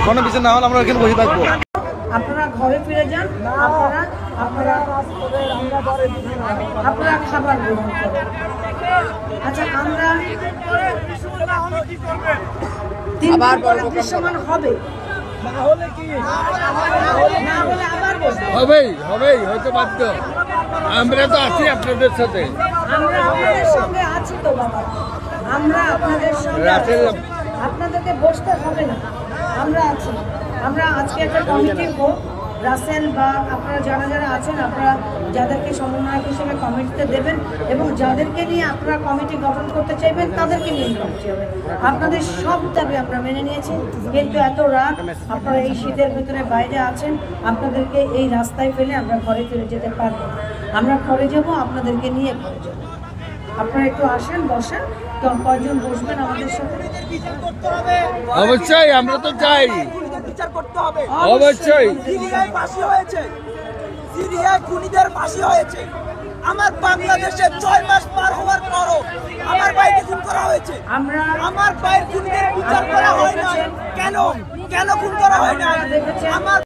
কোনো বিচার না হলে আমরা এখানে বসে থাকবো। আপনারা ঘরে ফিরে যান, আপনারা খাবার গ্রহণ করেন। আচ্ছা, আমরা দৃশ্যমান হবে হবেই হবেই, হয়তো বাধ্য। আমরা তো আছি আপনাদের সাথে, আমরা আপনাদের সঙ্গে আছি তো বাবা, আমরা আপনাদের সঙ্গে আপনাদেরকে বসতে হবে না, আমরা আছি। আমরা আজকে একটা কমিটি হোক, রাসেল বা আপনারা যারা যারা আছেন, আপনারা যাদেরকে সমন্বয়ক হিসেবে কমিটিতে দেবেন এবং যাদেরকে নিয়ে আপনারা কমিটি গঠন করতে চাইবেন তাদেরকে নিয়ে কমিটি হবে। আপনাদের সব দাবি আমরা মেনে নিয়েছি, কিন্তু এত রাত আপনারা এই শীতের ভিতরে বাইরে আছেন, আপনাদেরকে এই রাস্তায় ফেলে আমরা ঘরে ফিরে যেতে পারবো না। আমরা ঘরে যাব, আপনাদেরকে নিয়ে ঘরে যাব। আপনারা একটু আসেন, বসেন। কয়জন বসবেন আমাদের সাথে? অবশ্যই, আমরা তো চাই, বিচার করতে হবে। অবশ্যই। সিরিয়ায় ফাঁসি হয়েছে, সিরিয়ায় খুনিদের ফাঁসি হয়েছে। আমার বাংলাদেশে 6 মাস পার হওয়ার পরও আমার ভাইকে খুন করা হয়েছে। আমার ভাইয়ের খুনিদের বিচার করা হয় না। কেন খুন করা হয় না? আমার